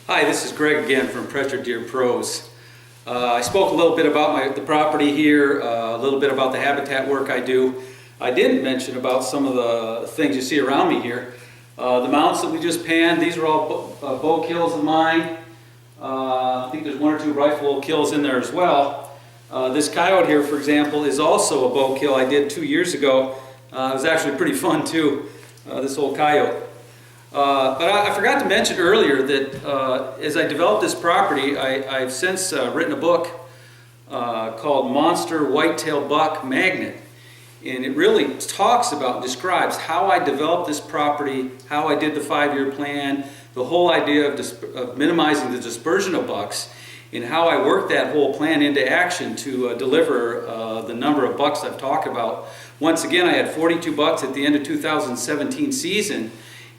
Hi, this is Greg again from Pressure Deer Pros. I spoke a little bit about the property here, a little bit about the habitat work I do. I didn't mention about some of the things you see around me here. The mounts that we just panned, these are all bow kills of mine. I think there's one or two rifle kills in there as well. This coyote here, for example, is also a bow kill I did 2 years ago. It was actually pretty fun too, this old coyote. But I forgot to mention earlier that as I developed this property, I've since written a book called Monster Whitetail Buck Magnet. And it really talks about, describes how I developed this property, how I did the 5-year plan, the whole idea of minimizing the dispersion of bucks, and how I worked that whole plan into action to deliver the number of bucks I've talked about. Once again, I had 42 bucks at the end of 2017 season.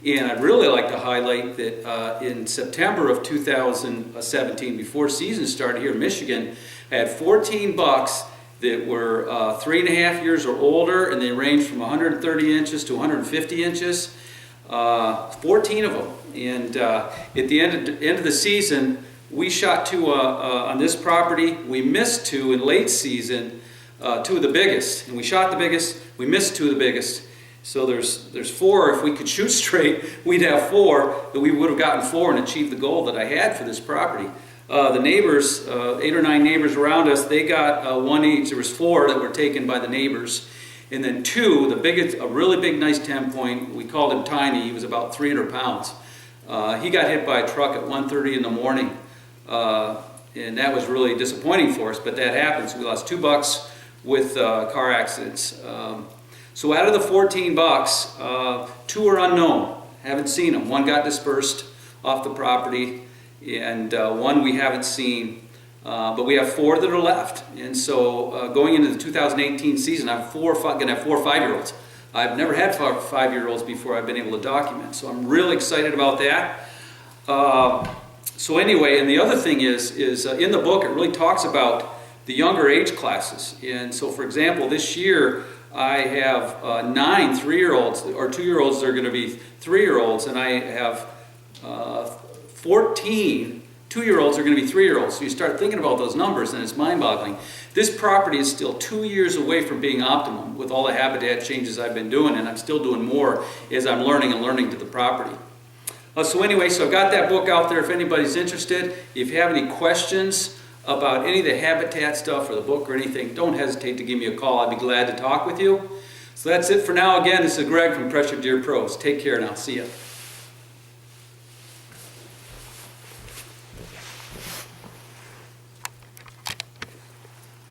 And I'd really like to highlight that in September of 2017, before season started here in Michigan, I had 14 bucks that were 3.5 years or older, and they ranged from 130 inches to 150 inches. 14 of them. And at the end of the season, we shot 2 on this property. We missed 2 in late season, 2 of the biggest. And we shot the biggest, we missed 2 of the biggest. So there's 4. If we could shoot straight, we'd have 4, that we would have gotten 4 and achieved the goal that I had for this property. The neighbors, 8 or 9 neighbors around us, they got 1 each. There was 4 that were taken by the neighbors. And then 2, the biggest, a really big, nice 10-point, we called him Tiny. He was about 300 pounds. He got hit by a truck at 1:30 in the morning. And that was really disappointing for us, but that happens. We lost 2 bucks with car accidents. So out of the 14 bucks, 2 are unknown. Haven't seen them. 1 got dispersed off the property, and 1 we haven't seen. But we have 4 that are left. And so going into the 2018 season, I'm going to have 4 5-year-olds. I've never had 5-year-olds before I've been able to document. So I'm really excited about that. So anyway, and the other thing is in the book, it really talks about the younger age classes. And so, for example, this year, I have 9 3-year-olds, or 2-year-olds that are going to be 3-year-olds, and I have 14 2-year-olds are going to be 3-year-olds. So you start thinking about those numbers, and it's mind-boggling. This property is still 2 years away from being optimum with all the habitat changes I've been doing, and I'm still doing more as I'm learning to the property. So anyway, so I've got that book out there if anybody's interested. If you have any questions about any of the habitat stuff or the book or anything, don't hesitate to give me a call. I'd be glad to talk with you. So that's it for now. Again, this is Greg from Pressure Deer Pros. Take care now. See ya.